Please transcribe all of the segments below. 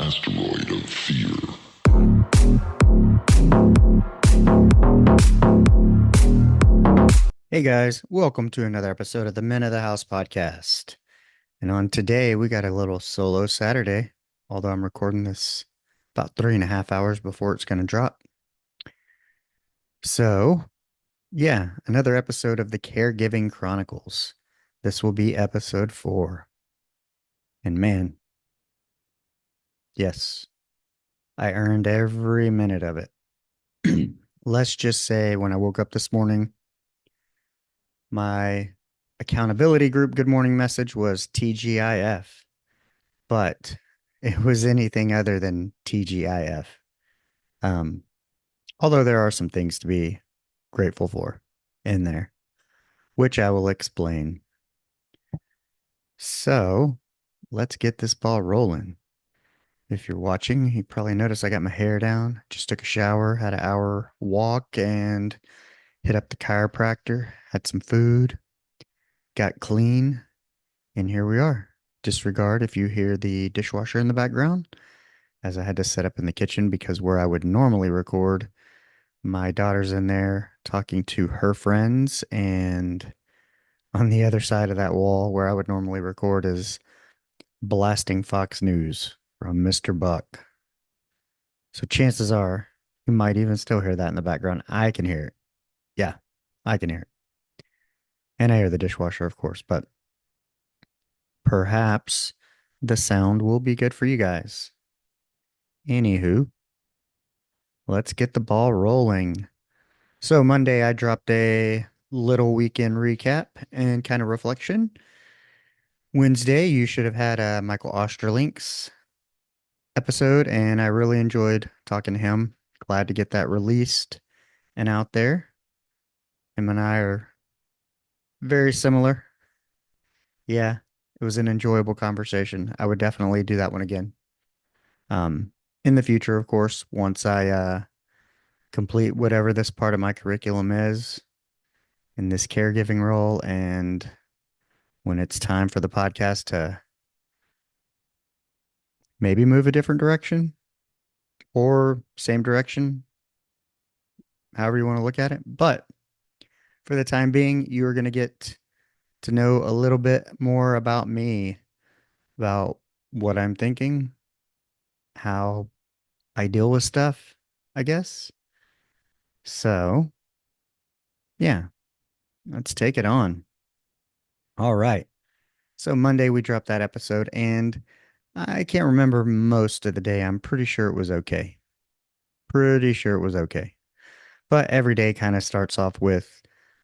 Asteroid of fear. Hey guys, welcome to another episode of the Men of the House podcast. And on today, we got a little solo Saturday, although I'm recording this about 3.5 hours before it's going to drop. So, yeah, another episode of the Caregiving Chronicles. This will be episode 4. And man, yes, I earned every minute of it. Let's just say when I woke up this morning, my accountability group good morning message was TGIF, but it was anything other than TGIF. Um, although there are some things to be grateful for in there, which I will explain. So let's get this ball rolling. If you're watching, you probably noticed I got my hair down. Just took a shower, had an hour walk, and hit up the chiropractor. Had some food, got clean, and here we are. Disregard if you hear the dishwasher in the background, as I had to set up in the kitchen because where I would normally record, my daughter's in there talking to her friends, and on the other side of that wall where I would normally record is blasting Fox News from Mr. Buck. So chances are you might even still hear that in the background. I can hear it. Yeah, I can hear it. And I hear the dishwasher, of course, but perhaps the sound will be good for you guys. Anywho, let's get the ball rolling. So Monday, I dropped a little weekend recap and kind of reflection. Wednesday, you should have had a Michael Osterlink's episode, and I really enjoyed talking to him. Glad to get that released and out there. Him and I are very similar. Yeah, it was an enjoyable conversation. I would definitely do that one again. Um, in the future, of course, once I complete whatever this part of my curriculum is in this caregiving role, and when it's time for the podcast to maybe move a different direction or same direction, however you want to look at it. But for the time being, you're going to get to know a little bit more about me, about what I'm thinking, how I deal with stuff, I guess. So, yeah, let's take it on. All right. So, Monday, we dropped that episode, and I can't remember most of the day. I'm pretty sure it was okay. Pretty sure it was okay. But every day kind of starts off with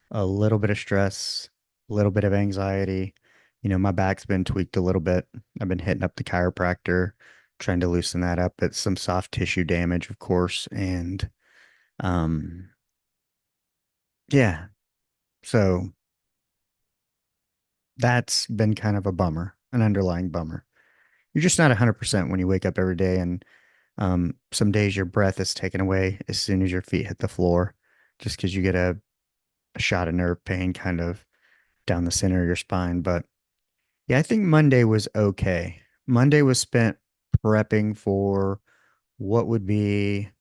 a little bit of stress, a little bit of anxiety. My back's been tweaked a little bit. I've been hitting up the chiropractor, trying to loosen that up. It's some soft tissue damage, of course. And um, yeah, so that's been kind of a bummer, an underlying bummer. You're just not 100% when you wake up every day. And some days your breath is taken away as soon as your feet hit the floor, just because you get a shot of nerve pain kind of down the center of your spine. But yeah, I think Monday was okay. Monday was spent prepping for what would be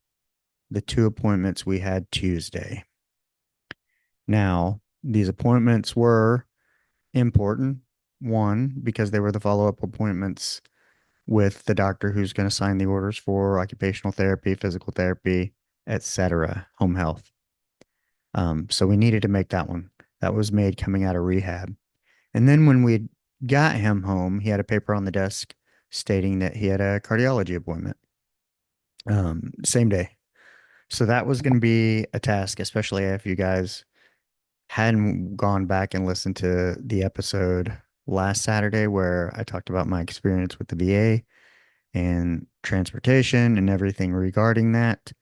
the two appointments we had Tuesday. Now, these appointments were important. One, because they were the follow-up appointments with the doctor who's going to sign the orders for occupational therapy, physical therapy, etc., home health. So we needed to make that one. That was made coming out of rehab. And then when we got him home, he had a paper on the desk stating that he had a cardiology appointment, same day. So that was going to be a task, especially if you guys hadn't gone back and listened to the episode last Saturday where I talked about my experience with the VA and transportation and everything regarding that.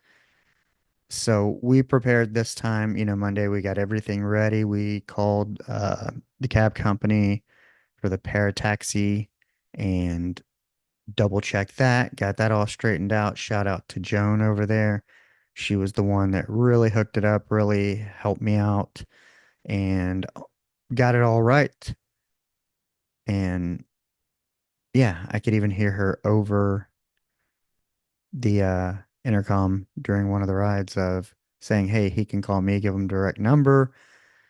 So we prepared this time, Monday we got everything ready. We called the cab company for the parataxi and double checked that, got that all straightened out. Shout out to Joan over there. She was the one that really hooked it up, really helped me out and got it all right. And Yeah, I could even hear her over the intercom during one of the rides of saying, "Hey, he can call me, give him direct number,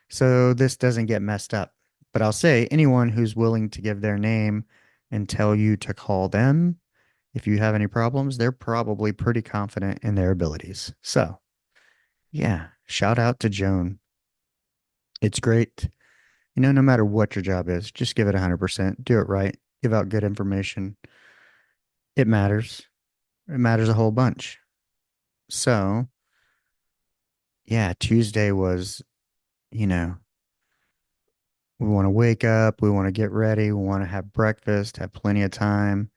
so this doesn't get messed up." But I'll say anyone who's willing to give their name and tell you to call them if you have any problems, they're probably pretty confident in their abilities. So, yeah, shout out to Joan. It's great. No matter what your job is, just give it 100%. Do it right. Give out good information. It matters. It matters a whole bunch. So, yeah, Tuesday was, you know, we want to wake up, we want to get ready, we want to have breakfast, have plenty of time,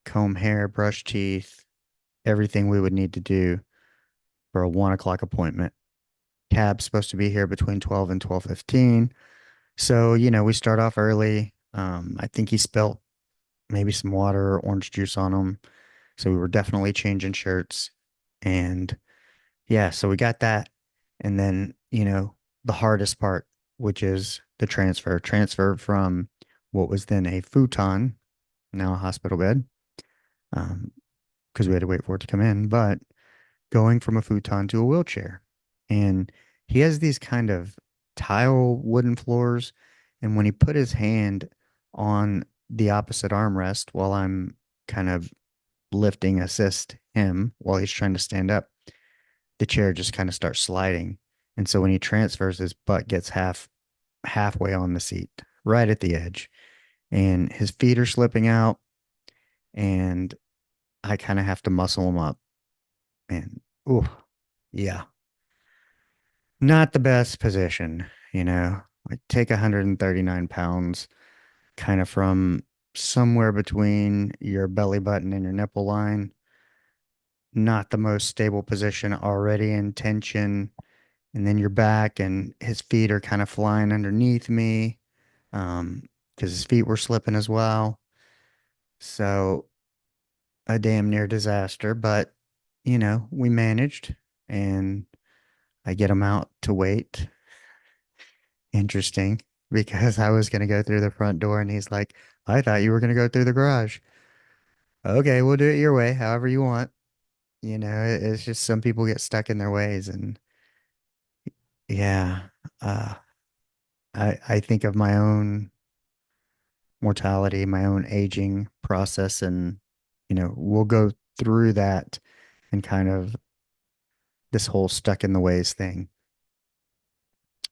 comb hair, brush teeth, everything we would need to do for a 1 o'clock appointment. Cab's supposed to be here between 12 and 12:15. So, we start off early. I think he spilled maybe some water or orange juice on him. So we were definitely changing shirts. And yeah, so we got that. And then, the hardest part, which is the transfer from what was then a futon, now a hospital bed, um, because we had to wait for it to come in, but going from a futon to a wheelchair. And he has these kind of tile wooden floors. And when he put his hand on the opposite armrest while I'm kind of lifting assist him while he's trying to stand up, the chair just kind of starts sliding. And so when he transfers, his butt gets halfway on the seat, right at the edge, and his feet are slipping out, and I kind of have to muscle him up. And oh, yeah, not the best position, Like take 139 pounds kind of from somewhere between your belly button and your nipple line. Not the most stable position, already in tension. And then you're back, and his feet are kind of flying underneath me, because his feet were slipping as well. So a damn near disaster, but we managed, and I get him out to wait. Interesting, because I was going to go through the front door, and he's like, "I thought you were going to go through the garage." Okay, we'll do it your way, however you want. It's just some people get stuck in their ways, and yeah, uh, I think of my own mortality, my own aging process, and we'll go through that and kind of this whole stuck in the ways thing.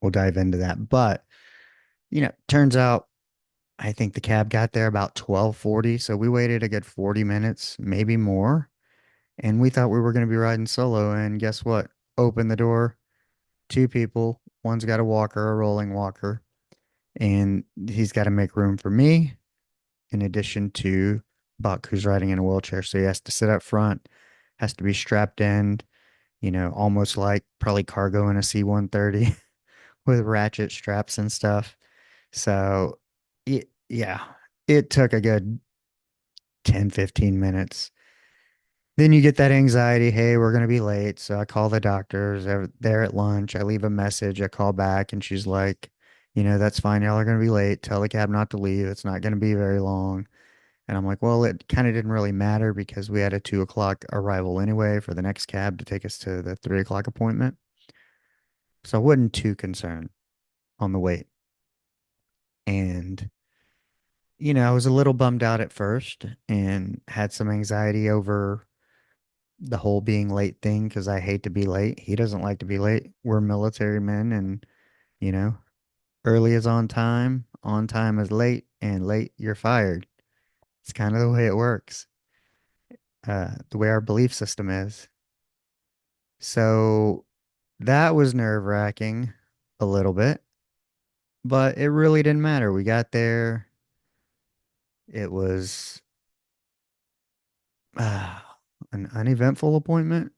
We'll dive into that. But, turns out I think the cab got there about 12:40, so we waited a good 40 minutes, maybe more, and we thought we were going to be riding solo, and guess what? Open the door, two people, one's got a walker, a rolling walker, and he's got to make room for me in addition to Buck, who's riding in a wheelchair. So he has to sit up front, has to be strapped in, almost like probably cargo in a C-130 with ratchet straps and stuff. So, yeah, it took a good 10, 15 minutes. Then you get that anxiety. Hey, we're going to be late. So I call the doctors. They're there at lunch. I leave a message. I call back, and she's like, that's fine. Y'all are going to be late. Tell the cab not to leave. It's not going to be very long. And I'm like, well, it kind of didn't really matter because we had a 2 o'clock arrival anyway for the next cab to take us to the 3 o'clock appointment. So I wasn't too concerned on the wait. And, I was a little bummed out at first and had some anxiety over the whole being late thing because I hate to be late. He doesn't like to be late. We're military men, and, you know, early is on time is late, and late you're fired. It's kind of the way it works, the way our belief system is. So that was nerve-wracking a little bit, but it really didn't matter. We got there. It was uh, an uneventful appointment.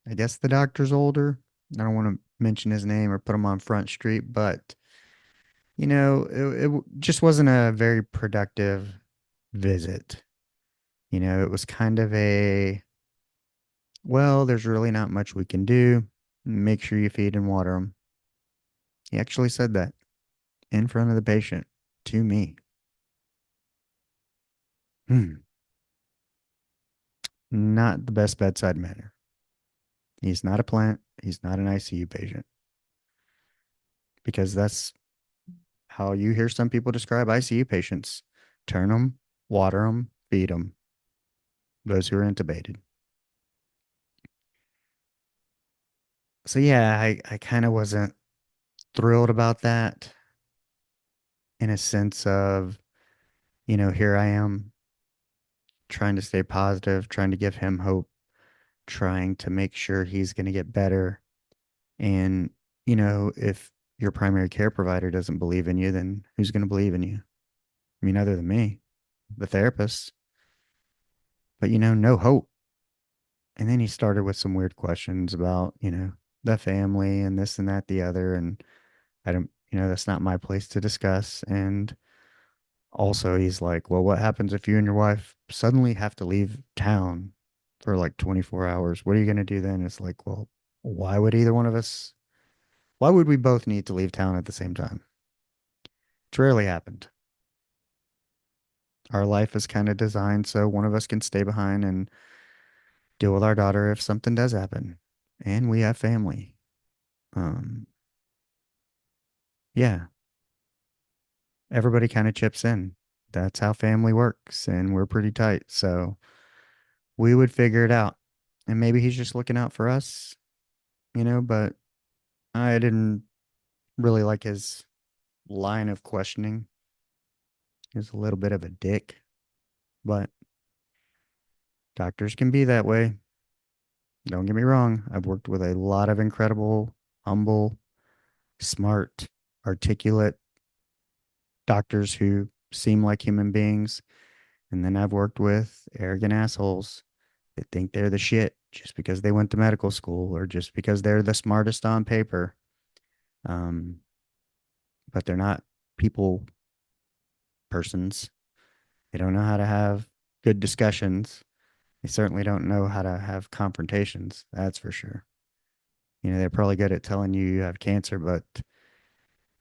I guess the doctor's older. I don't want to mention his name or put him on Front Street, but it just wasn't a very productive visit. It was kind of well, there's really not much we can do. Make sure you feed and water him. He actually said that in front of the patient to me. Hmm. Not the best bedside manner. He's not a plant. He's not an ICU patient because that's how you hear some people describe ICU patients. Turn them, water them, feed them. Those who are intubated. So yeah, I kind of wasn't thrilled about that in a sense of, here I am trying to stay positive, trying to give him hope, trying to make sure he's going to get better. And, if your primary care provider doesn't believe in you, then who's going to believe in you? I mean, other than me, the therapist, but, no hope. And then he started with some weird questions about, the family and this and that, the other. And I don't, that's not my place to discuss. And also, he's like, well, what happens if you and your wife suddenly have to leave town for like 24 hours? What are you going to do then? It's like, well, why would either one of us, why would we both need to leave town at the same time? It's rarely happened. Our life is kind of designed so one of us can stay behind and deal with our daughter if something does happen. And we have family. Um, yeah, everybody kind of chips in. That's how family works, and we're pretty tight. So we would figure it out. And maybe he's just looking out for us, but I didn't really like his line of questioning. He was a little bit of a dick, but doctors can be that way. Don't get me wrong. I've worked with a lot of incredible, humble, smart, articulate doctors who seem like human beings. And then I've worked with arrogant assholes that think they're the shit just because they went to medical school or just because they're the smartest on paper. Um, but they're not people persons. They don't know how to have good discussions. They certainly don't know how to have confrontations. That's for sure. They're probably good at telling you you have cancer, but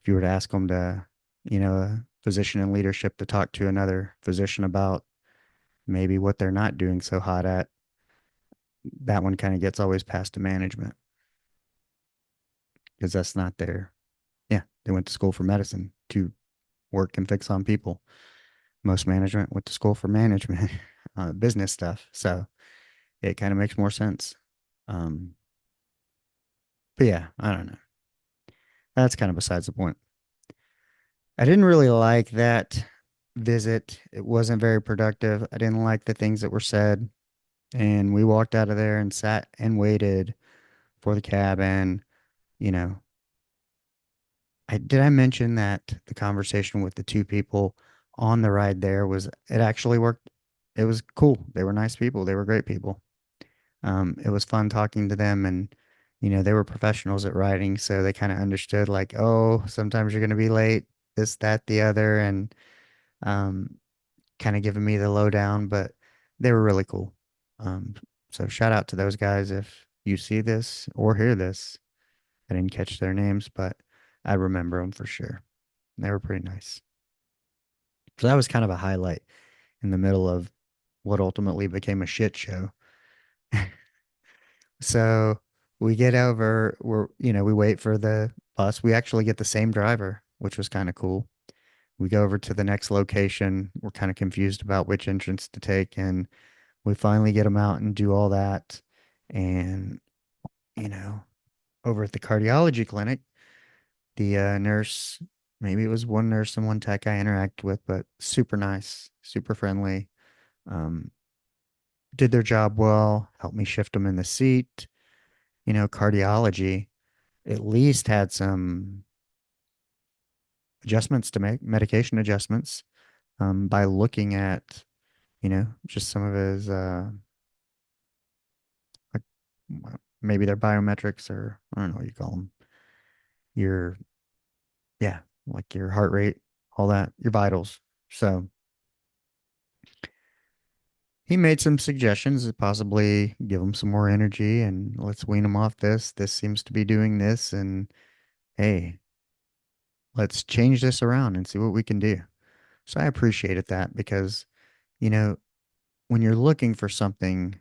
if you were to ask them to, a physician in leadership to talk to another physician about maybe what they're not doing so hot at, that one kind of gets always passed to management because that's not their, yeah, they went to school for medicine to work and fix on people. Most management went to school for management, business stuff. So it kind of makes more sense. Um, but yeah, I don't know. That's kind of besides the point. I didn't really like that visit. It wasn't very productive. I didn't like the things that were said. And we walked out of there and sat and waited for the cab. And, you know, I mention that the conversation with the two people on the ride there was, it actually worked. It was cool. They were nice people. They were great people. It was fun talking to them and, they were professionals at riding. So they kind of understood like, oh, sometimes you're going to be late, this, that, the other. And, um, kind of giving me the lowdown, but they were really cool. Um, so shout out to those guys if you see this or hear this. I didn't catch their names, but I remember them for sure. They were pretty nice. So that was kind of a highlight in the middle of what ultimately became a shit show. So we get over, we wait for the bus. We actually get the same driver, which was kind of cool. We go over to the next location. We're kind of confused about which entrance to take, and we finally get them out and do all that. And, you know, over at the cardiology clinic, the nurse, maybe it was one nurse and one tech I interact with, but super nice, super friendly. Um, did their job well, helped me shift them in the seat. Cardiology at least had some adjustments to make, medication adjustments, by looking at, just some of his, like, maybe their biometrics or I don't know what you call them. Your, yeah, like your heart rate, all that, your vitals. So he made some suggestions to possibly give him some more energy and let's wean him off this. This seems to be doing this. And hey, let's change this around and see what we can do. So I appreciated that because, You know, when you're looking for something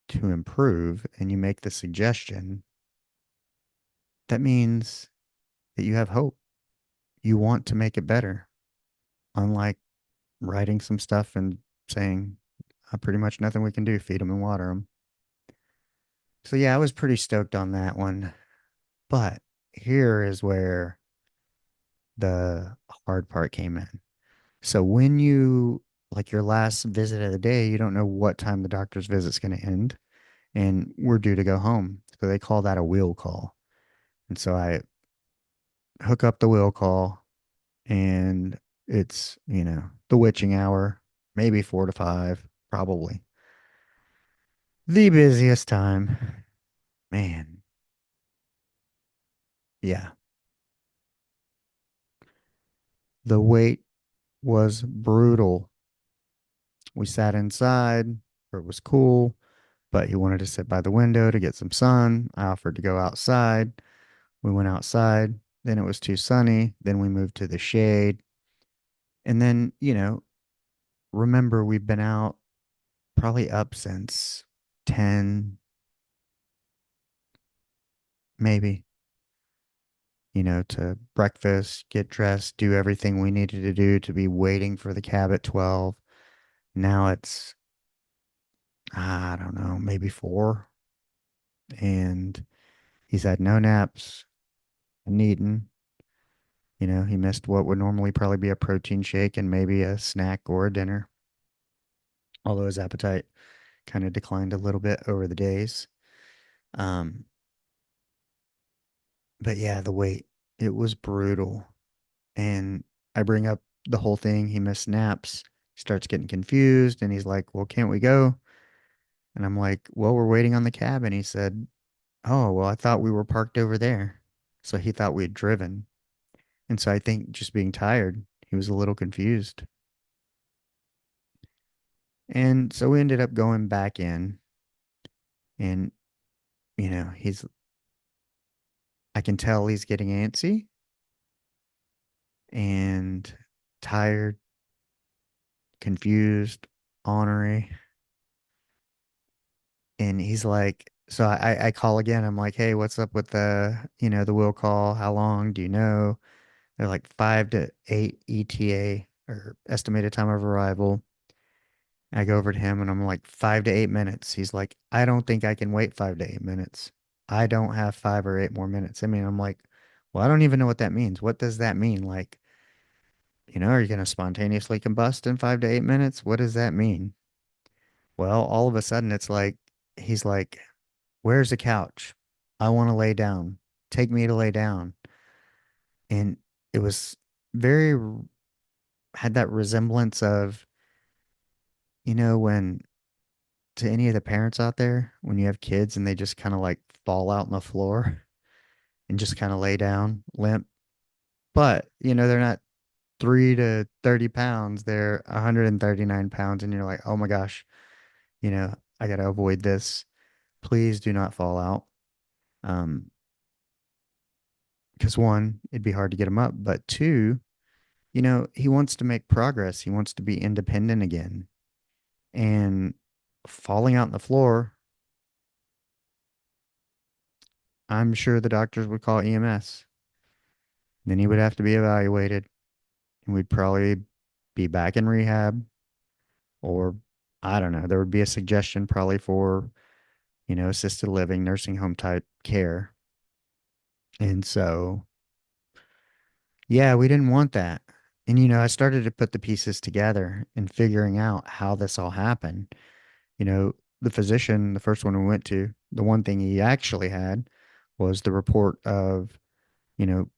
to improve and you make the suggestion, that means that you have hope. You want to make it better. Unlike writing some stuff and saying, pretty much nothing we can do, feed them and water them. So, yeah, I was pretty stoked on that one. But here is where the hard part came in. So, when you, like your last visit of the day, you don't know what time the doctor's visit's going to end, and we're due to go home. So, they call that a wheel call. And so, I hook up the wheel call, and it's, the witching hour, maybe 4 to 5, probably. The busiest time. Man, yeah. The wait was brutal. We sat inside, where it was cool, but he wanted to sit by the window to get some sun. I offered to go outside. We went outside. Then it was too sunny. Then we moved to the shade. And then, remember we've been out probably up since 10, maybe, to breakfast, get dressed, do everything we needed to do to be waiting for the cab at 12. Now it's, I don't know, maybe 4. And he's had no naps and eaten. He missed what would normally probably be a protein shake and maybe a snack or a dinner, although his appetite kind of declined a little bit over the days. Um, but yeah, the wait, it was brutal. And I bring up the whole thing. He missed naps, starts getting confused, and he's like, well, can't we go? And I'm like, well, we're waiting on the cab. And he said, oh, well, I thought we were parked over there. So he thought we had driven. And so I think just being tired, he was a little confused. And so we ended up going back in, and, he's, I can tell he's getting antsy and tired, confused, ornery. And he's like, so I call again. I'm like, hey, what's up with the will call? How long do you know? They're like 5 to 8 ETA or estimated time of arrival. I go over to him and I'm like, 5 to 8 minutes. He's like, I don't think I can wait 5 to 8 minutes. I don't have 5 or 8 more minutes. I mean, I'm like, well, I don't even know what that means. What does that mean? Like, are you going to spontaneously combust in 5 to 8 minutes? What does that mean? Well, all of a sudden it's like, he's like, where's the couch? I want to lay down. Take me to lay down. And it was very, had that resemblance of, when to any of the parents out there, when you have kids and they just kind of like fall out on the floor and just kind of lay down limp. But, they're not 3 to 30 pounds, they're 139 pounds. And you're like, oh my gosh, I got to avoid this. Please do not fall out. Um, because one, it'd be hard to get him up, but two, he wants to make progress. He wants to be independent again. And falling out on the floor, I'm sure the doctors would call EMS. Then he would have to be evaluated, and we'd probably be back in rehab, or I don't know, there would be a suggestion probably for, assisted living, nursing home type care. And so, yeah, we didn't want that. And, I started to put the pieces together and figuring out how this all happened. You know, the physician, the first one we went to, the one thing he actually had was the report of, you know,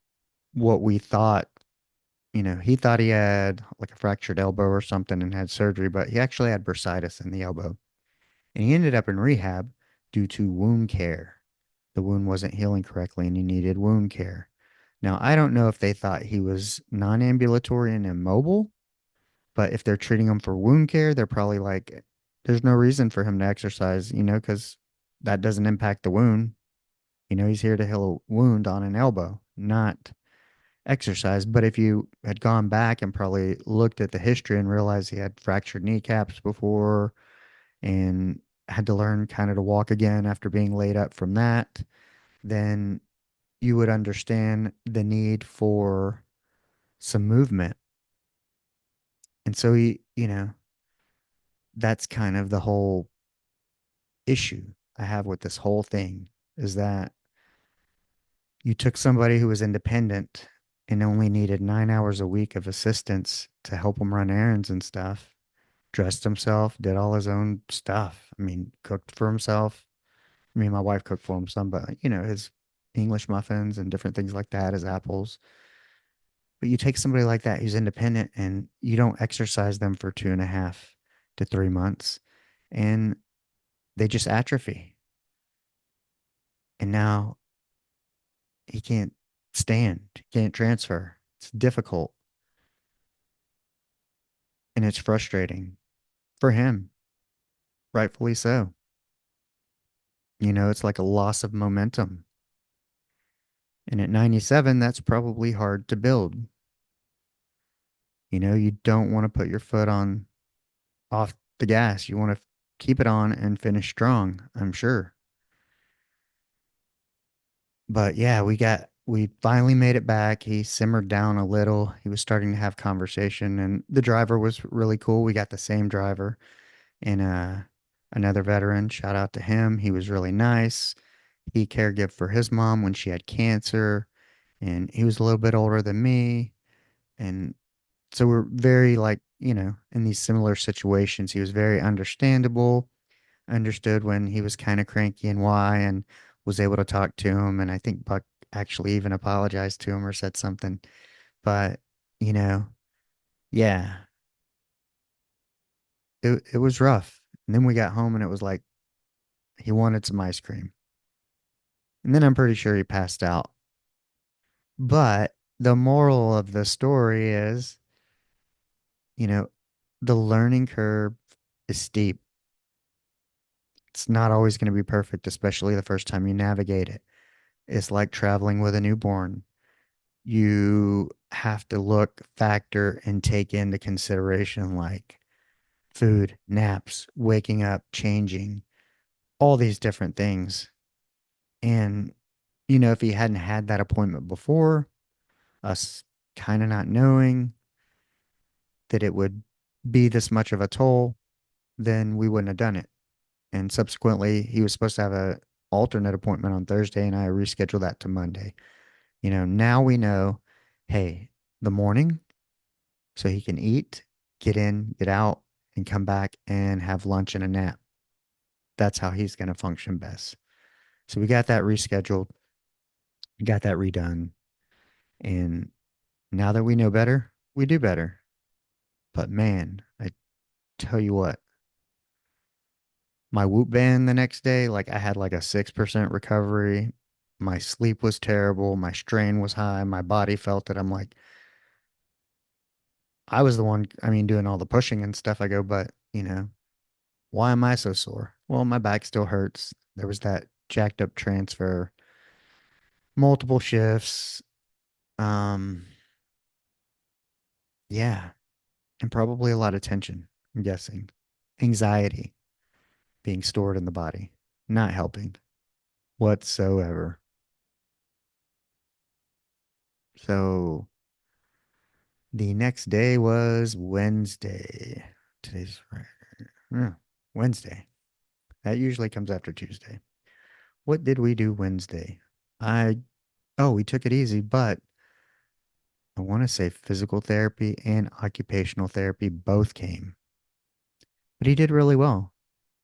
what we thought, he thought he had like a fractured elbow or something and had surgery, but he actually had bursitis in the elbow. And he ended up in rehab due to wound care. The wound wasn't healing correctly and he needed wound care. Now, I don't know if they thought he was non ambulatory and immobile, but if they're treating him for wound care, they're probably like, there's no reason for him to exercise, because that doesn't impact the wound. He's here to heal a wound on an elbow, not exercise. But if you had gone back and probably looked at the history and realized he had fractured kneecaps before and had to learn kind of to walk again after being laid up from that, then you would understand the need for some movement. And so that's kind of the whole issue I have with this whole thing is that you took somebody who was independent and only needed 9 hours a week of assistance to help him run errands and stuff, dressed himself, did all his own stuff. I mean, cooked for himself. I mean, my wife cooked for him some, but his English muffins and different things like that, his apples. But you take somebody like that who's independent and you don't exercise them for 2.5 to 3 months and they just atrophy. And now he can't stand, can't transfer. It's difficult and it's frustrating for him, rightfully so. It's like a loss of momentum. And at 97, that's probably hard to build. You don't want to put your foot on off the gas. You want to keep it on and finish strong, I'm sure. But yeah, we finally made it back. He simmered down a little. He was starting to have conversation and the driver was really cool. We got the same driver and another veteran. Shout out to him. He was really nice. He caregived for his mom when she had cancer and he was a little bit older than me. And so we're very like, in these similar situations. He was very understandable, understood when he was kind of cranky and why, and was able to talk to him. And I think Buck actually even apologized to him or said something. But, you know, yeah, it was rough. And then we got home and it was like he wanted some ice cream. And then I'm pretty sure he passed out. But the moral of the story is, you know, the learning curve is steep. It's not always going to be perfect, especially the first time you navigate it. It's like traveling with a newborn. You have to look, factor, and take into consideration like food, naps, waking up, changing, all these different things. And, if he hadn't had that appointment before, us kind of not knowing that it would be this much of a toll, then we wouldn't have done it. And subsequently, he was supposed to have a alternate appointment on Thursday, and I rescheduled that to Monday. Now we know, hey, the morning, so he can eat, get in, get out, and come back and have lunch and a nap. That's how he's going to function best. So we got that rescheduled, got that redone. And now that we know better, we do better. But man, I tell you what, my whoop band the next day, like I had like a 6% recovery. My sleep was terrible. My strain was high. My body felt it. I'm like, I was the one, I mean, doing all the pushing and stuff. I go, but, why am I so sore? Well, my back still hurts. There was that jacked up transfer, multiple shifts. Um, yeah, and probably a lot of tension, I'm guessing. Anxiety being stored in the body, not helping whatsoever. So the next day was Wednesday. Today's Friday. Yeah, Wednesday. That usually comes after Tuesday. What did we do Wednesday? I, oh, we took it easy, but I want to say physical therapy and occupational therapy both came. But he did really well.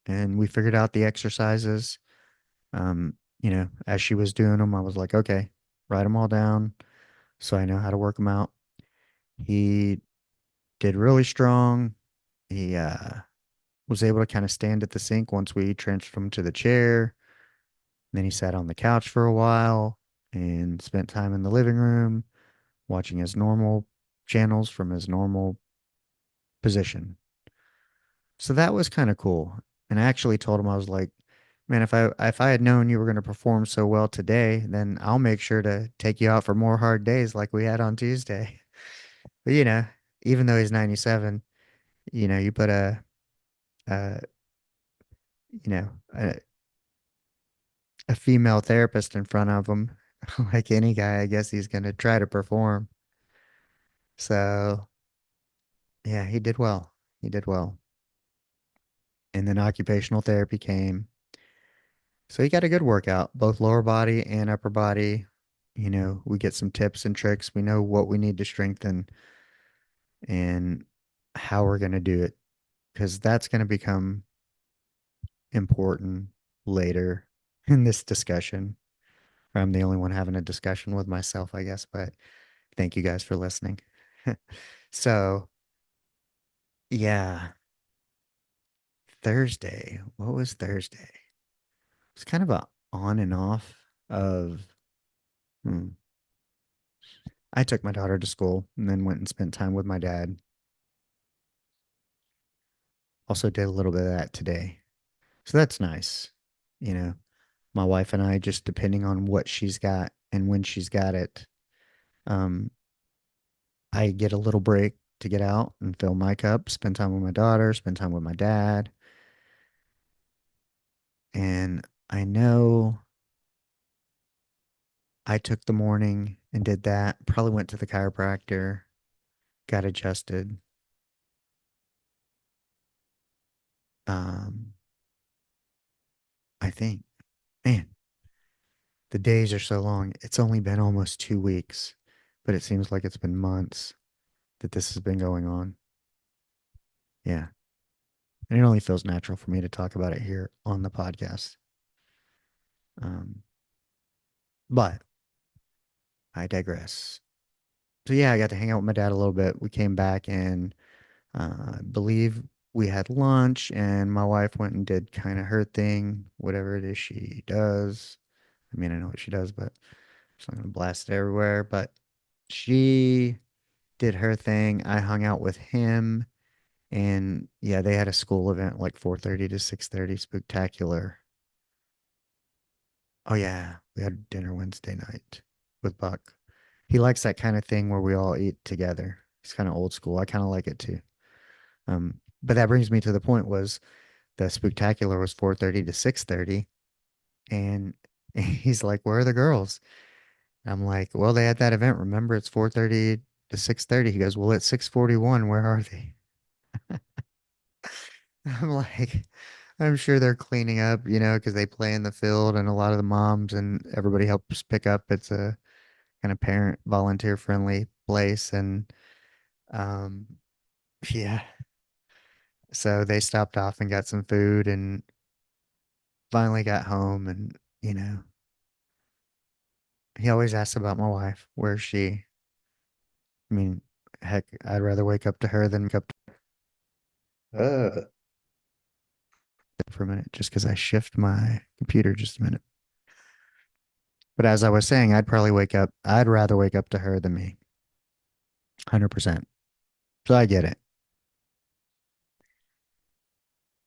And we figured out the exercises. As she was doing them, I was like, okay, write them all down so I know how to work them out. He did really strong. He was able to kind of stand at the sink once we transferred him to the chair. Then he sat on the couch for a while and spent time in the living room watching his normal channels from his normal position. So that was kind of cool. And I actually told him, I was like, Man, if I had known you were going to perform so well today, then I'll make sure to take you out for more hard days like we had on Tuesday. But even though he's 97, you put a you know, a, a female therapist in front of him, like any guy, I guess he's going to try to perform. So, yeah, he did well. He did well. And then occupational therapy came. So he got a good workout, both lower body and upper body. We get some tips and tricks. We know what we need to strengthen and how we're going to do it because that's going to become important later in this discussion. I'm the only one having a discussion with myself, I guess, but thank you guys for listening. So, yeah, Thursday. What was Thursday? It's kind of a on and off of hmm. I took my daughter to school and then went and spent time with my dad. Also did a little bit of that today. So that's nice. You know, my wife and I just depending on what she's got and when she's got it, um, I get a little break to get out and fill my cup, spend time with my daughter, spend time with my dad. And I know I took the morning and did that. Probably went to the chiropractor, got adjusted. Um, I think, man, the days are so long. It's only been almost 2 weeks, but it seems like it's been months that this has been going on. Yeah. And it only feels natural for me to talk about it here on the podcast. Um, but I digress. So yeah, I got to hang out with my dad a little bit. We came back and I believe we had lunch, and my wife went and did kind of her thing, whatever it is she does. I mean, I know what she does, but I'm just not gonna blast it everywhere. But she did her thing. I hung out with him, and yeah, they had a school event like 4:30 to 6:30, spectacular. Oh yeah, we had dinner Wednesday night with Buck. He likes that kind of thing where we all eat together. He's kind of old school. I kind of like it too. But that brings me to the point was the spectacular was 4:30 to 6:30, and he's like, "Where are the girls?" I'm like, "Well, they had that event. Remember, it's 4:30 to 6:30." He goes, "Well, it's 6:41. Where are they?" I'm like, I'm sure they're cleaning up, because they play in the field and a lot of the moms and everybody helps pick up. It's a kind of parent volunteer friendly place. And um, yeah, so they stopped off and got some food and finally got home. And, he always asks about my wife. Where's she? I mean, heck, I'd rather wake up to her than wake up to her for a minute just because I shift my computer just a minute. But as I was saying, I'd rather wake up to her than me. 100%. So I get it.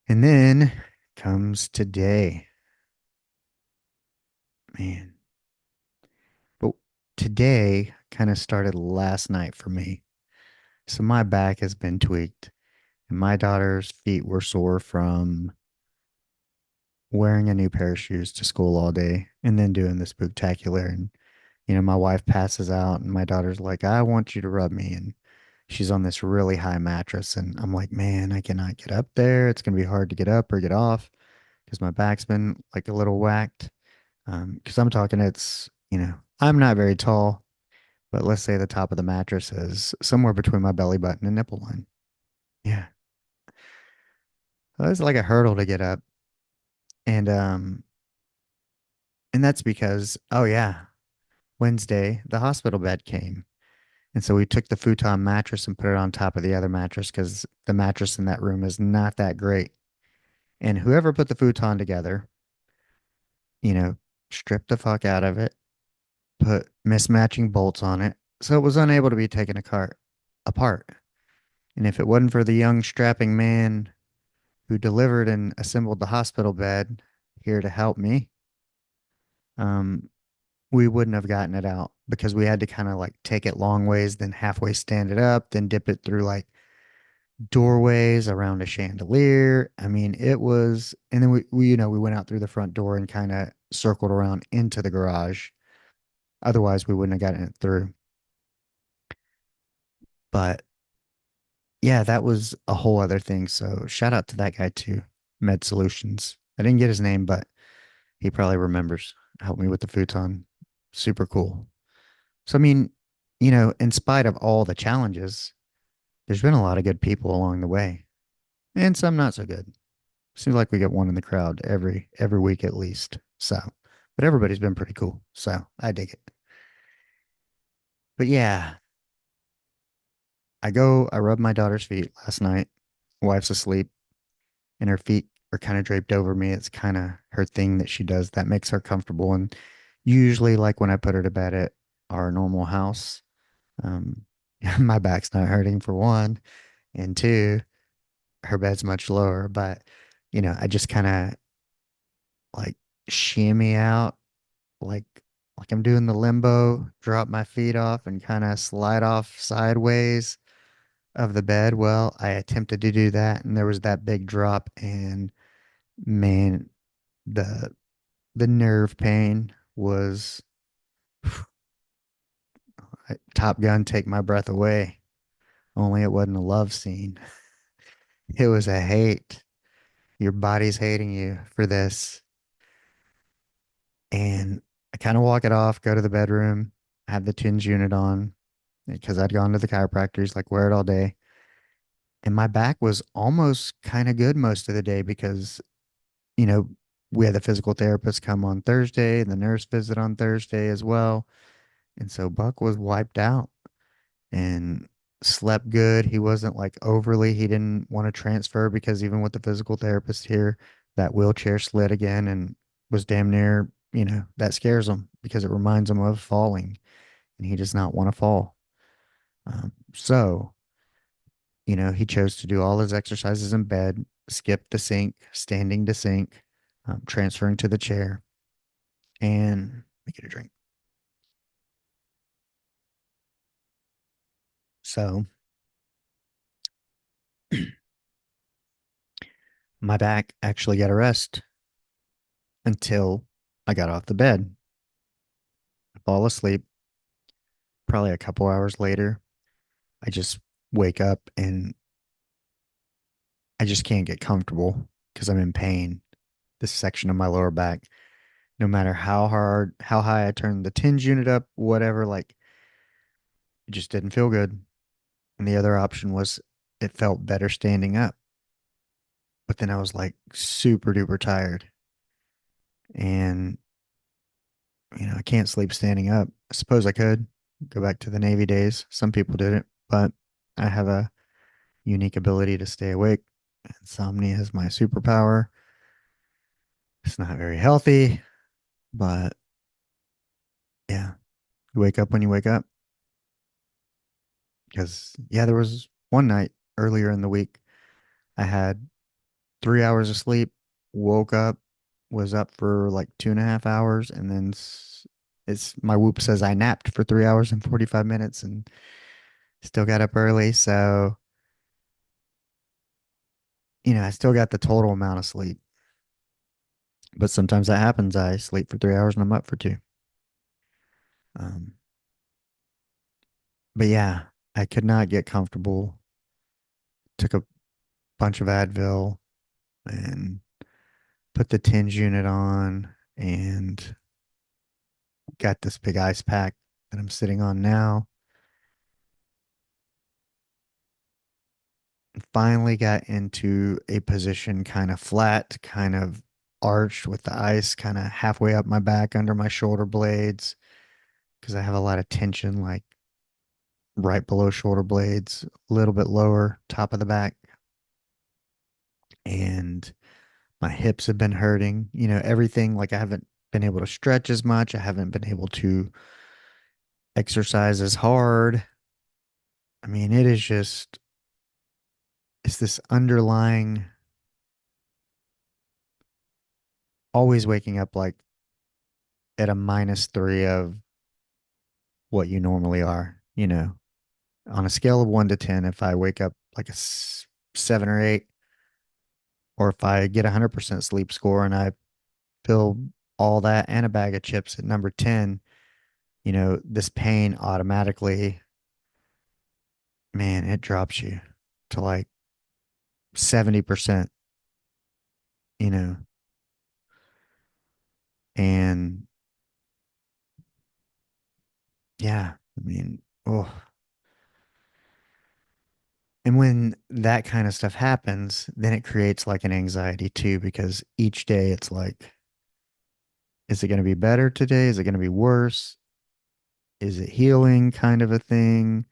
And then comes today. Man. But today kind of started last night for me. So my back has been tweaked and my daughter's feet were sore from wearing a new pair of shoes to school all day and then doing the spectacular. And, my wife passes out and my daughter's like, I want you to rub me. And she's on this really high mattress. And I'm like, man, I cannot get up there. It's going to be hard to get up or get off because my back's been like a little whacked. Because I'm talking, I'm not very tall, but let's say the top of the mattress is somewhere between my belly button and nipple line. Yeah. So it's like a hurdle to get up. And, and that's because, oh yeah, Wednesday, the hospital bed came. And so we took the futon mattress and put it on top of the other mattress because the mattress in that room is not that great. And whoever put the futon together, you know, stripped the fuck out of it, put mismatching bolts on it. So it was unable to be taken apart. And if it wasn't for the young strapping man who delivered and assembled the hospital bed, here to help me, um, we wouldn't have gotten it out because we had to kind of like take it long ways, then halfway stand it up, then dip it through like doorways around a chandelier. I mean, it was, and then we went out through the front door and kind of circled around into the garage. Otherwise, we wouldn't have gotten it through. But yeah, that was a whole other thing. So shout out to that guy too, Med Solutions. I didn't get his name, but he probably remembers. Helped me with the futon. Super cool. So I mean, in spite of all the challenges, there's been a lot of good people along the way, and some not so good. Seems like we get one in the crowd every week at least. So, but everybody's been pretty cool. So I dig it. But yeah, I rubbed my daughter's feet last night. Wife's asleep, and her feet are kind of draped over me. It's kind of her thing that she does that makes her comfortable. And usually, like when I put her to bed at our normal house, um, my back's not hurting for one, and two, her bed's much lower. But I just kind of like shimmy out, like I'm doing the limbo, drop my feet off, and kind of slide off sideways of the bed. Well, I attempted to do that, and there was that big drop, and man, the the nerve pain was Top Gun, take my breath away. Only it wasn't a love scene. It was a hate. Your body's hating you for this. And I kind of walk it off, go to the bedroom, have the TINS unit on because I'd gone to the chiropractor. He's like, wear it all day. And my back was almost kind of good most of the day because, you know, we had the physical therapist come on Thursday and the nurse visit on Thursday as well. And so Buck was wiped out and slept good. He wasn't like he didn't want to transfer because even with the physical therapist here, that wheelchair slid again and was damn near, that scares him because it reminds him of falling and he does not want to fall. So, he chose to do all his exercises in bed, skip the sink, standing to sink, transferring to the chair, and let me get a drink. So my back actually got a rest until I got off the bed. I fall asleep. Probably a couple hours later, I just wake up and I just can't get comfortable because I'm in pain. This section of my lower back, no matter how hard, how high I turned the TINS unit up, whatever, like it just didn't feel good. And the other option was it felt better standing up. But then I was like super duper tired. And, I can't sleep standing up. I suppose I could go back to the Navy days. Some people did it, but I have a unique ability to stay awake. Insomnia is my superpower. It's not very healthy, but yeah, you wake up when you wake up. Because, yeah, there was one night earlier in the week, I had 3 hours of sleep, woke up, was up for like 2.5 hours, and then it's my Whoop says I napped for 3 hours and 45 minutes and still got up early. So, I still got the total amount of sleep. But sometimes that happens. I sleep for 3 hours and I'm up for two. Um, but yeah, I could not get comfortable. Took a bunch of Advil and put the TINS unit on and got this big ice pack that I'm sitting on now. Finally got into a position kind of flat, kind of arched with the ice kind of halfway up my back under my shoulder blades because I have a lot of tension like right below shoulder blades, a little bit lower, top of the back. And my hips have been hurting, everything. Like I haven't been able to stretch as much. I haven't been able to exercise as hard. I mean, it's this underlying always waking up like at a -3 of what you normally are, on a scale of 1 to 10, if I wake up like a 7 or 8, or if I get 100% sleep score and I fill all that and a bag of chips at number 10, this pain automatically, man, it drops you to like 70%, you know, and yeah, I mean, oh, and when that kind of stuff happens, then it creates like an anxiety too, because each day it's like, is it going to be better today? Is it going to be worse? Is it healing kind of a thing?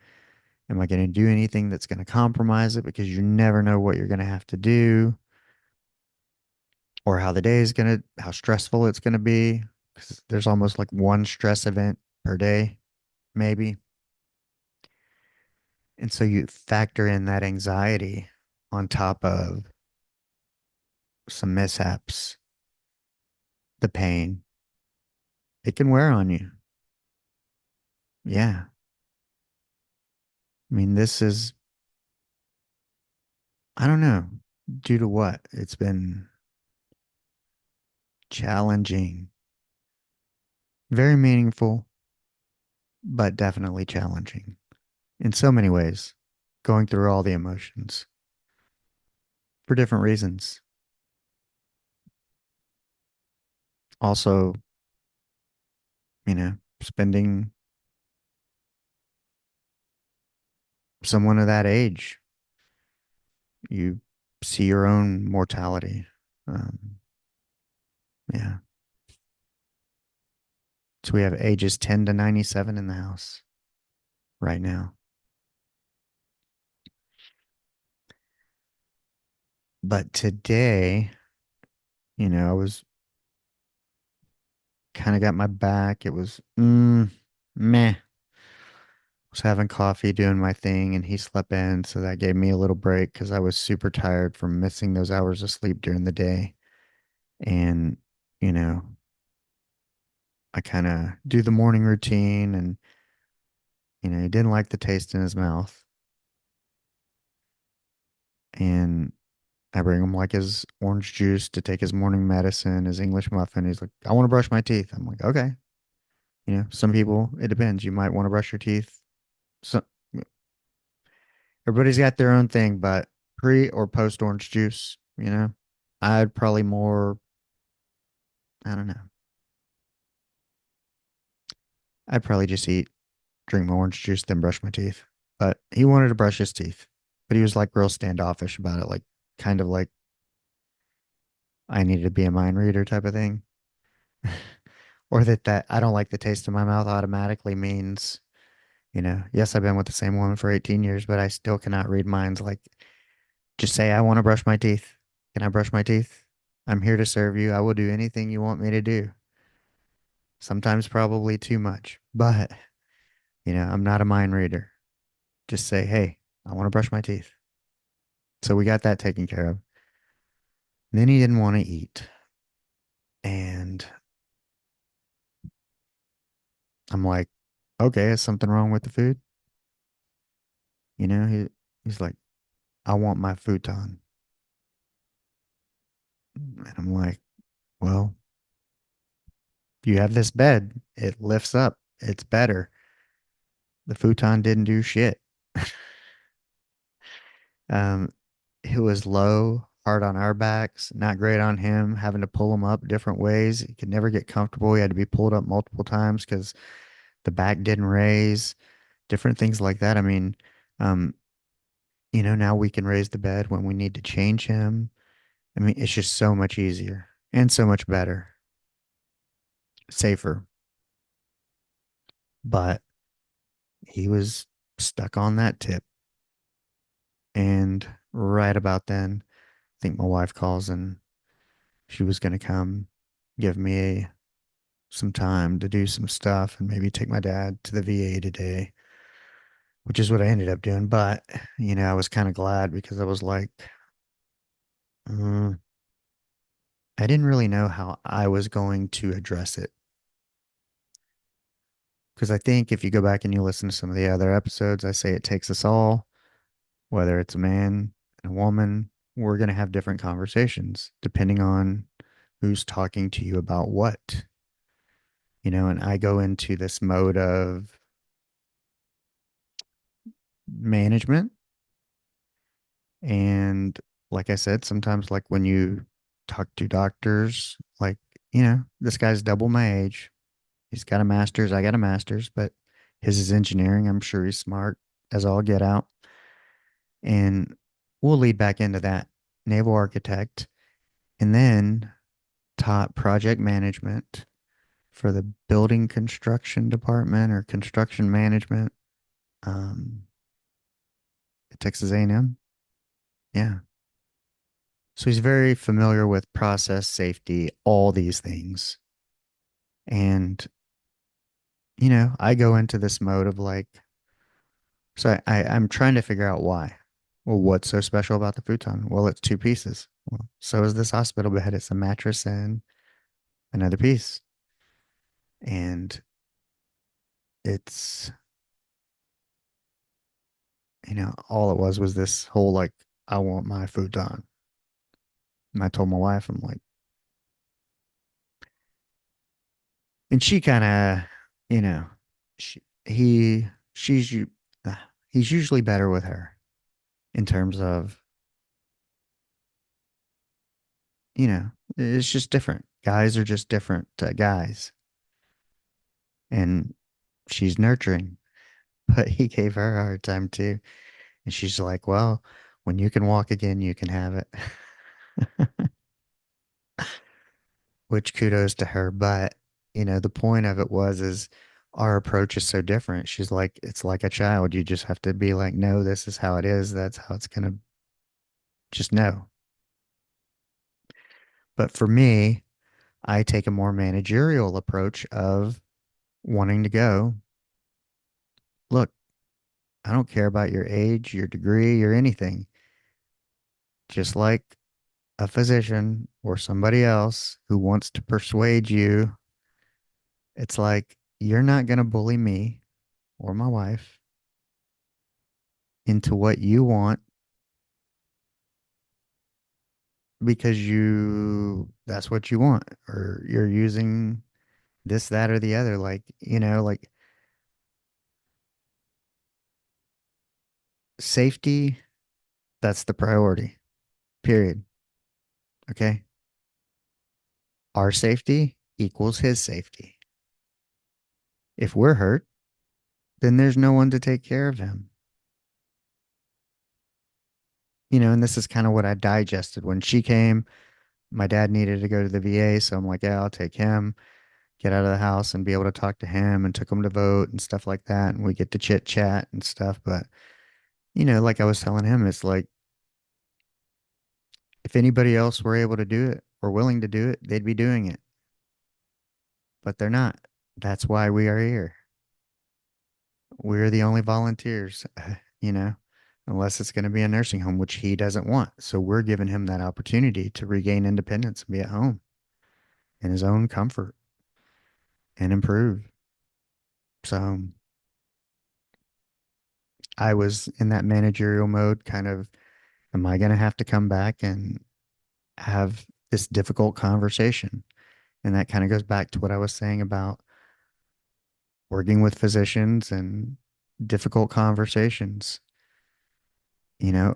Am I going to do anything that's going to compromise it? Because you never know what you're going to have to do, or how the day is going to, how stressful it's going to be. 'Cause there's almost like one stress event per day, maybe. And so you factor in that anxiety on top of some mishaps, the pain, it can wear on you. Yeah. I mean, this is, I don't know, due to what? It's been challenging, very meaningful, but definitely challenging in so many ways, going through all the emotions for different reasons. Also, spending someone of that age, you see your own mortality. Um, yeah. So we have ages 10 to 97 in the house right now. But today, I was kind of got my back. It was meh. Was having coffee, doing my thing, and he slept in. So that gave me a little break because I was super tired from missing those hours of sleep during the day. And, you know, I kind of do the morning routine, and, he didn't like the taste in his mouth. And I bring him like his orange juice to take his morning medicine, his English muffin. He's like, I want to brush my teeth. I'm like, okay. Some people, it depends. You might want to brush your teeth. So everybody's got their own thing, but pre or post orange juice, I'd probably more, I don't know. I'd probably just drink my orange juice, then brush my teeth. But he wanted to brush his teeth, but he was like real standoffish about it, like kind of like I needed to be a mind reader type of thing. Or that I don't like the taste in my mouth automatically means, yes, I've been with the same woman for 18 years, but I still cannot read minds. Like, just say, I want to brush my teeth. Can I brush my teeth? I'm here to serve you. I will do anything you want me to do. Sometimes probably too much, but, I'm not a mind reader. Just say, hey, I want to brush my teeth. So we got that taken care of. Then he didn't want to eat. And I'm like, okay, is something wrong with the food? He's like, I want my futon. And I'm like, well, you have this bed. It lifts up. It's better. The futon didn't do shit. Um, it was low, hard on our backs, not great on him, having to pull him up different ways. He could never get comfortable. He had to be pulled up multiple times because the back didn't raise, different things like that. I mean, um, now we can raise the bed when we need to change him. I mean, it's just so much easier and so much better, safer. But he was stuck on that tip. And right about then, I think my wife calls and she was going to come give me some time to do some stuff and maybe take my dad to the VA today, which is what I ended up doing. But, I was kind of glad because I was like, mm, I didn't really know how I was going to address it. Because I think if you go back and you listen to some of the other episodes, I say it takes us all, whether it's a man and a woman, we're going to have different conversations depending on who's talking to you about what, and I go into this mode of management. And like I said, sometimes, like when you talk to doctors, like, this guy's double my age. He's got a master's, I got a master's, but his is engineering. I'm sure he's smart as all get out. And we'll lead back into that naval architect and then taught project management for the building construction department or construction management um, at Texas A&M. Yeah. So he's very familiar with process safety, all these things. And, I go into this mode of like, so I'm trying to figure out why. Well, what's so special about the futon? Well, it's two pieces. Well, so is this hospital bed. It's a mattress and another piece. And it's, all it was this whole like, I want my futon. And I told my wife, I'm like, and she kind of, you know, she, he, she's, uh, he's usually better with her in terms of, it's just different. Guys are just different guys. And she's nurturing, but he gave her a hard time too. And she's like, well, when you can walk again, you can have it. Which kudos to her. But, the point of it is our approach is so different. She's like, it's like a child. You just have to be like, no, this is how it is. That's how it's going to just know. But for me, I take a more managerial approach of wanting to go, look, I don't care about your age, your degree, or anything. Just like a physician or somebody else who wants to persuade you, it's like, you're not going to bully me or my wife into what you want because that's what you want, or you're using this, that, or the other. Like, like safety, that's the priority, period. Okay. Our safety equals his safety. If we're hurt, then there's no one to take care of him. And this is kind of what I digested when she came. My dad needed to go to the VA, so I'm like, yeah, I'll take him, get out of the house and be able to talk to him, and took him to vote and stuff like that. And we get to chit chat and stuff. But, like I was telling him, it's like if anybody else were able to do it or willing to do it, they'd be doing it, but they're not. That's why we are here. We're the only volunteers, you know, unless it's going to be a nursing home, which he doesn't want. So we're giving him that opportunity to regain independence and be at home in his own comfort and improve. So I was in that managerial mode, kind of, am I going to have to come back and have this difficult conversation? And that kind of goes back to what I was saying about working with physicians and difficult conversations. You know,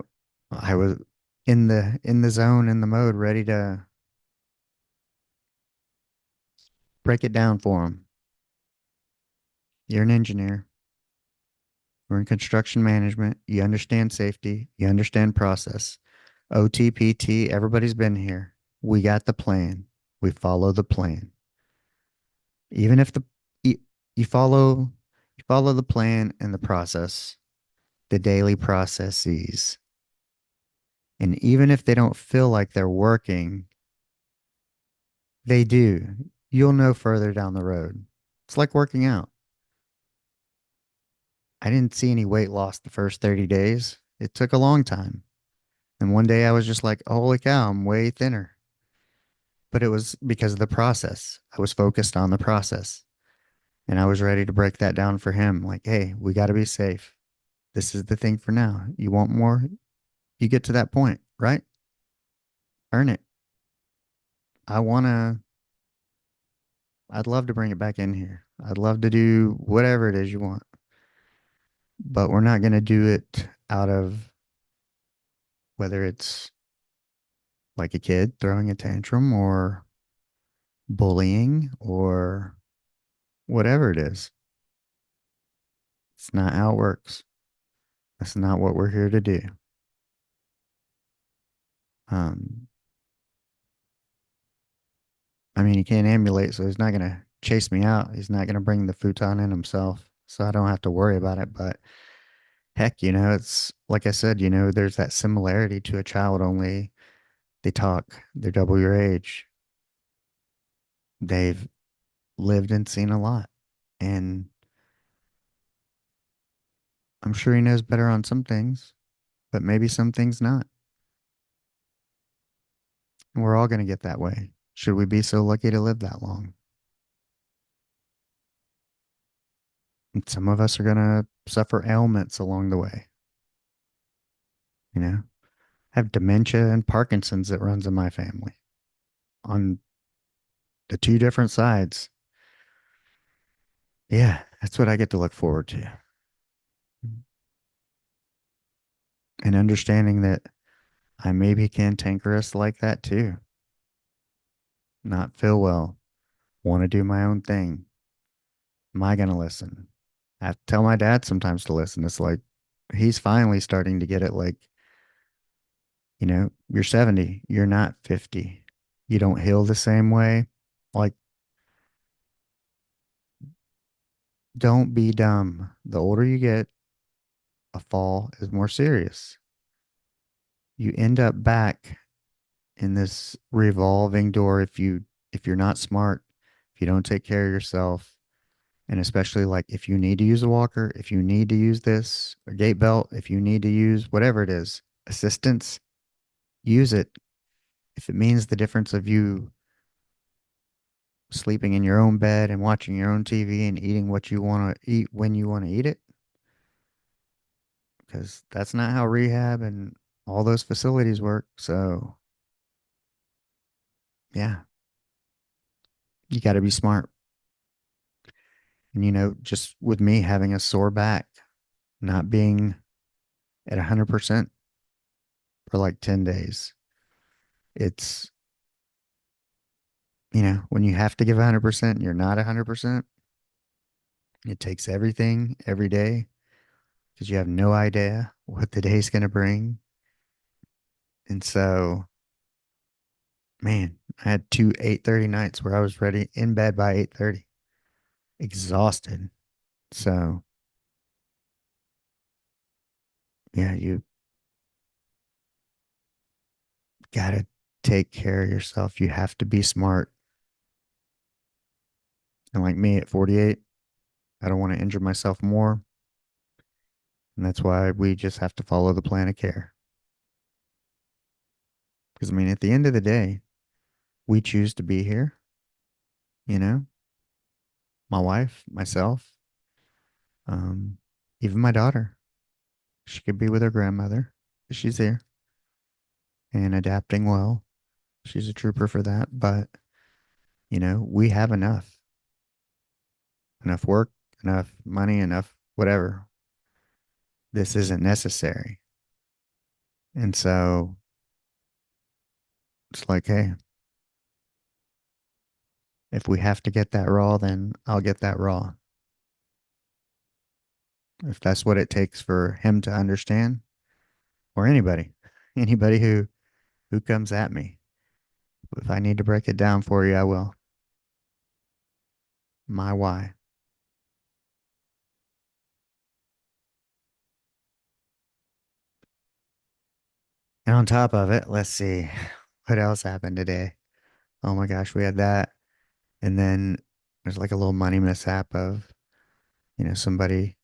I was in the zone, in the mode, ready to break it down for them. You're an engineer. We're in construction management. You understand safety. You understand process. OTPT, everybody's been here. We got the plan. We follow the plan. Even if you, you follow you follow the plan and the process, the daily processes. And even if they don't feel like they're working, they do. You'll know further down the road. It's like working out. I didn't see any weight loss the first 30 days. It took a long time. And one day I was just like, holy cow, I'm way thinner. but it was because of the process. I was focused on the process and I was ready to break that down for him. Like, hey, we got to be safe. This is the thing for now. You want more? You get to that point, right? Earn it. I want to, I'd love to bring it back in here. I'd love to do whatever it is you want, but we're not going to do it out of whether it's like a kid throwing a tantrum or bullying or whatever it is. It's not how it works. That's not what we're here to do. Um, I mean, he can't emulate, so he's not going to chase me out. He's not going to bring the futon in himself, so I don't have to worry about it. But heck, it's like I said, there's that similarity to a child, only they talk, they're double your age. They've lived and seen a lot. And I'm sure he knows better on some things, but maybe some things not. And we're all going to get that way. Should we be so lucky to live that long? And some of us are going to suffer ailments along the way, you know, have dementia and Parkinson's that runs in my family on the two different sides. Yeah, that's what I get to look forward to. And understanding that I may be cantankerous like that too. Not feel well, want to do my own thing. Am I going to listen? I have to tell my dad sometimes to listen. It's like he's finally starting to get it. Like, you're 70, you're not 50. You don't heal the same way. Like, don't be dumb. The older you get, a fall is more serious. You end up back in this revolving door if you're not smart, if you don't take care of yourself, and especially like if you need to use a walker, if you need to use this a gait belt, if you need to use whatever it is, assistance, use it. If it means the difference of you sleeping in your own bed and watching your own TV and eating what you want to eat when you want to eat it, because that's not how rehab and all those facilities work. So, yeah, you got to be smart. And, just with me having a sore back, not being at 100% for like 10 days, it's, when you have to give 100% and you're not 100%, it takes everything every day because you have no idea what the day's going to bring. And so, man, I had two 8:30 nights where I was ready in bed by 8:30, exhausted. So, yeah, you got to take care of yourself. You have to be smart. And like me at 48, I don't want to injure myself more. And that's why we just have to follow the plan of care. Because, I mean, at the end of the day, we choose to be here, you know, my wife, myself, um, even my daughter. She could be with her grandmother. She's here and adapting well. She's a trooper for that. But, we have enough work, enough money, enough whatever. This isn't necessary. And so it's like, hey, if we have to get that raw, then I'll get that raw. If that's what it takes for him to understand, or anybody who comes at me. If I need to break it down for you, I will. My why. And on top of it, let's see what else happened today. Oh my gosh, we had that. And then there's like a little money mishap of, somebody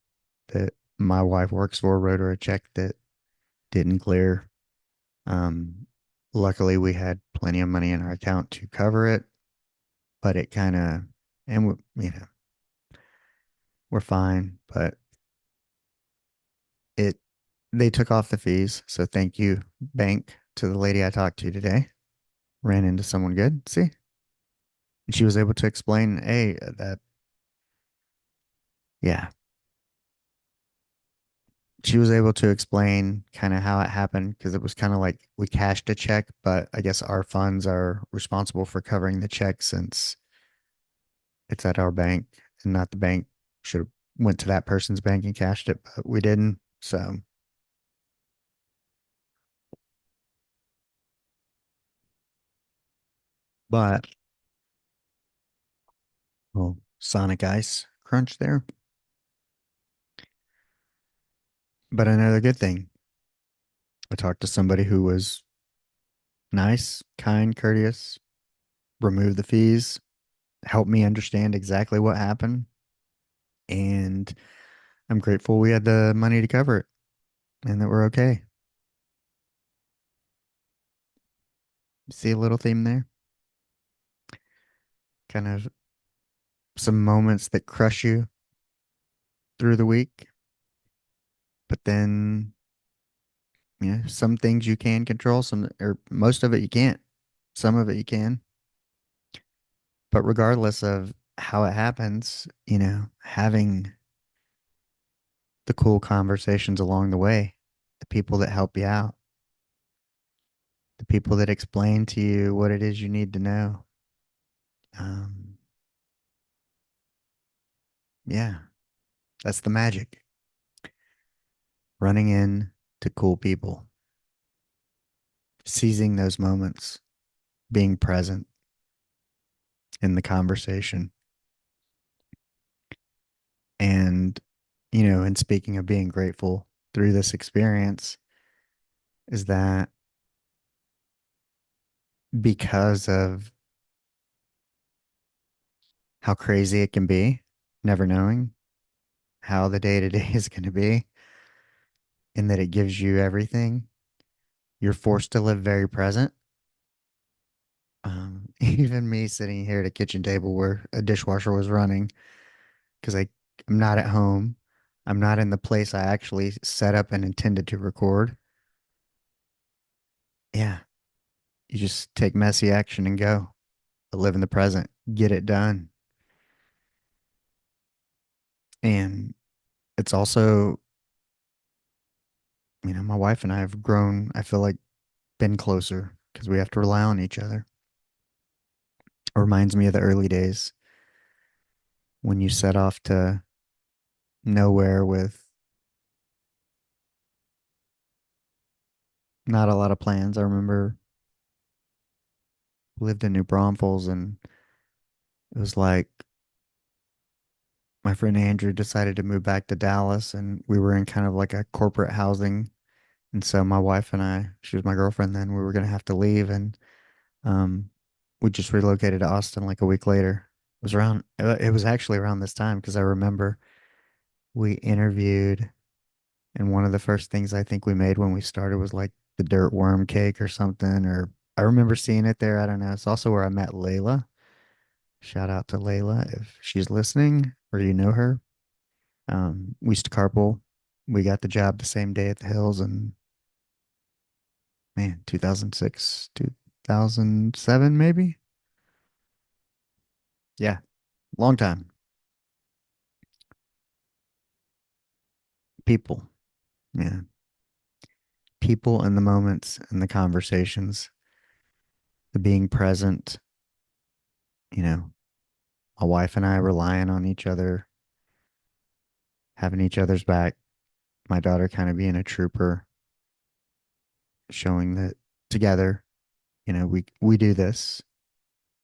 that my wife works for wrote her a check that didn't clear. Um, Luckily, we had plenty of money in our account to cover it, but it kind of, and we're fine. But it, they took off the fees. So thank you, bank, to the lady I talked to today. Ran into someone good. See, and she was able to explain, hey, that, yeah, she was able to explain kind of how it happened because it was kind of like we cashed a check, but I guess our funds are responsible for covering the check since it's at our bank and not the bank. Should have went to that person's bank and cashed it, but we didn't. So, but well, Sonic Ice crunch there. But another good thing, I talked to somebody who was nice, kind, courteous, removed the fees, helped me understand exactly what happened, and I'm grateful we had the money to cover it and that we're okay. See a little theme there? Kind of some moments that crush you through the week, but then, some things you can control, some or most of it you can't. Some of it you can. But regardless of how it happens, having the cool conversations along the way, the people that help you out, the people that explain to you what it is you need to know. Um, yeah, that's the magic. Running in to cool people, seizing those moments, being present in the conversation. And, and speaking of being grateful through this experience, is that because of how crazy it can be, never knowing how the day to day is going to be, and that it gives you everything, you're forced to live very present. Even me sitting here at a kitchen table where a dishwasher was running because I'm not at home. I'm not in the place I actually set up and intended to record. Yeah, you just take messy action and go. Live in the present, get it done. And it's also, my wife and I have grown, I feel like, been closer because we have to rely on each other. It reminds me of the early days when you set off to nowhere with not a lot of plans. I remember lived in New Braunfels and it was like my friend Andrew decided to move back to Dallas and we were in kind of like a corporate housing. And so my wife and I, she was my girlfriend then, we were going to have to leave and um we just relocated to Austin like a week later. It was actually around this time because I remember we interviewed and one of the first things I think we made when we started was like the dirt worm cake or something or I remember seeing it there. I don't know. It's also where I met Layla. Shout out to Layla if she's listening or you know her. We used to carpool. We got the job the same day at the Hills and man, 2006, 2007 maybe. Yeah, long time. People. Yeah. People and the moments and the conversations, the being present, you know, my wife and I relying on each other, having each other's back, my daughter kind of being a trooper, showing that together, we do this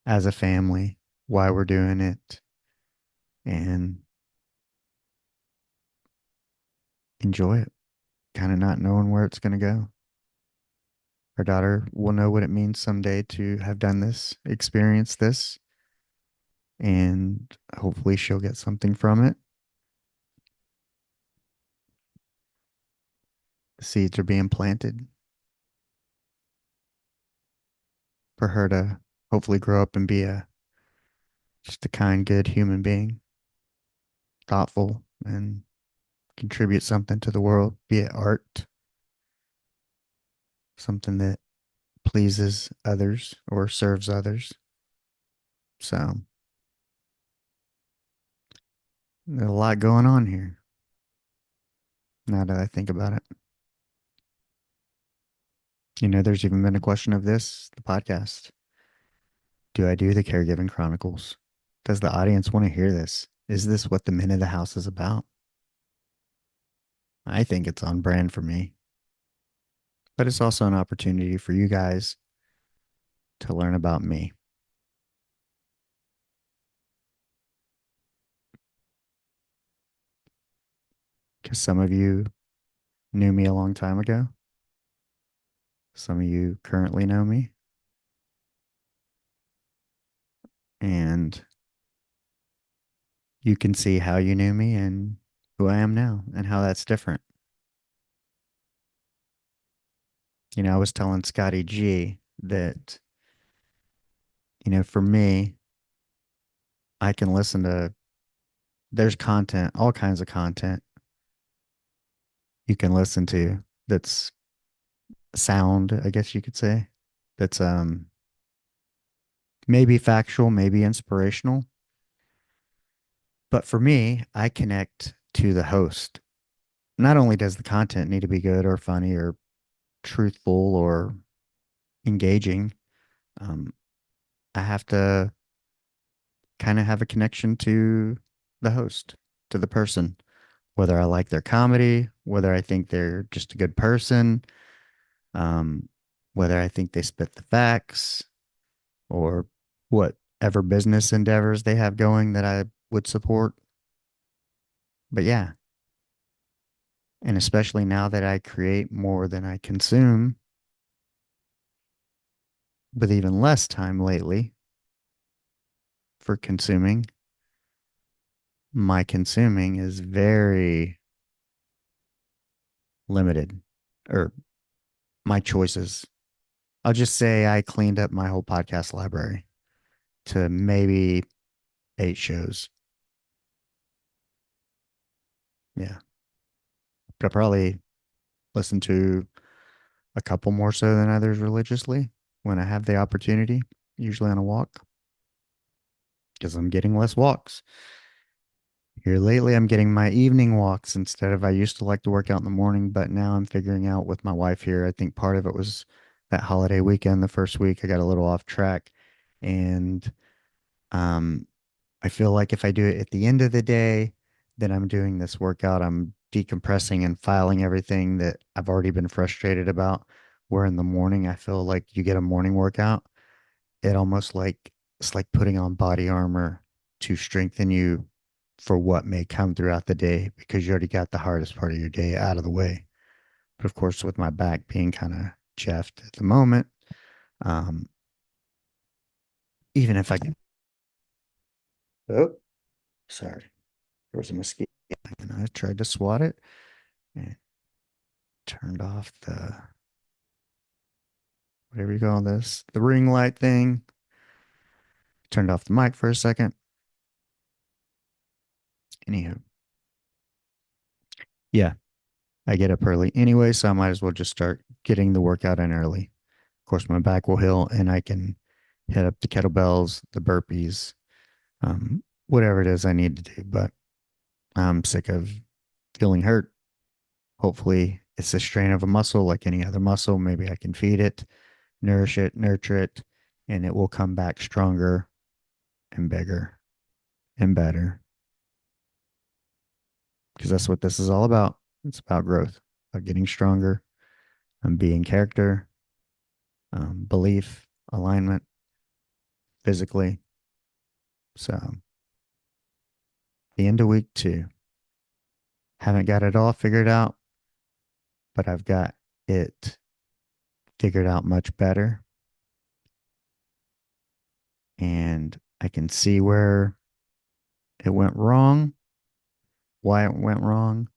as a family, why we're doing it, and enjoy it, kind of not knowing where it's going to go. Our daughter will know what it means someday to have done this, experience this, and hopefully she'll get something from it. The seeds are being planted. for her to hopefully grow up and be a just a kind, good human being, thoughtful, and contribute something to the world, be it art, something that pleases others or serves others. So there's a lot going on here now that I think about it. There's even been a question of this, the podcast. Do I do the Caregiving Chronicles? Does the audience want to hear this? Is this what the Men of the House is about? I think it's on brand for me, but it's also an opportunity for you guys to learn about me. Because some of you knew me a long time ago, some of you currently know me, and you can see how you knew me and who I am now and how that's different. I was telling Scotty G that, for me, I can listen to, there's content, all kinds of content you can listen to that's sound, I guess you could say, that's maybe factual, maybe inspirational. But for me, I connect to the host. Not only does the content need to be good or funny or truthful or engaging, um, I have to kind of have a connection to the host, to the person, whether I like their comedy, whether I think they're just a good person, um, whether I think they spit the facts, or whatever business endeavors they have going that I would support. But yeah, and especially now that I create more than I consume, with even less time lately for consuming, my consuming is very limited, or my choices. I'll just say I cleaned up my whole podcast library to maybe 8 shows. Yeah. But I probably listen to a couple more so than others religiously when I have the opportunity, usually on a walk, because I'm getting less walks. Here lately, I'm getting my evening walks instead of I used to like to work out in the morning, but now I'm figuring out with my wife here. I think part of it was that holiday weekend, the first week, I got a little off track. And um, I feel like if I do it at the end of the day, then I'm doing this workout. I'm decompressing and filing everything that I've already been frustrated about. Where in the morning, I feel like you get a morning workout. It almost like it's like putting on body armor to strengthen you for what may come throughout the day because you already got the hardest part of your day out of the way. But of course, with my back being kind of chafed at the moment, um, even if I can, oh, sorry, there was a mosquito, and I tried to swat it and turned off the whatever you call this, the ring light thing. Turned off the mic for a second. Anywho, yeah, I get up early anyway, so I might as well just start getting the workout in early. Of course, my back will heal and I can hit up the kettlebells, the burpees, whatever it is I need to do. But I'm sick of feeling hurt. Hopefully, it's a strain of a muscle like any other muscle. Maybe I can feed it, nourish it, nurture it, and it will come back stronger and bigger and better because that's what this is all about. It's about growth, about getting stronger, and being character, belief, alignment, physically. So, the end of week 2. Haven't got it all figured out, but I've got it figured out much better. And I can see where it went wrong, why it went wrong,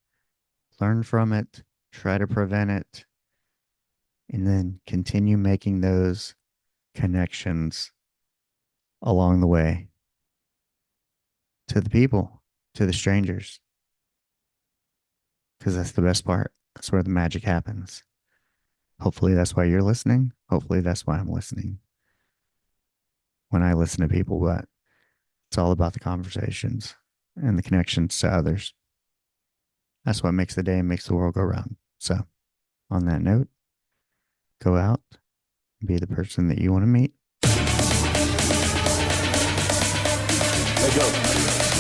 learn from it, try to prevent it, and then continue making those connections along the way to the people, to the strangers, because that's the best part. That's where the magic happens. Hopefully, that's why you're listening. Hopefully, that's why I'm listening when I listen to people, but it's all about the conversations and the connections to others. That's what makes the day and makes the world go round. So, on that note, go out, be the person that you want to meet. Hey, go.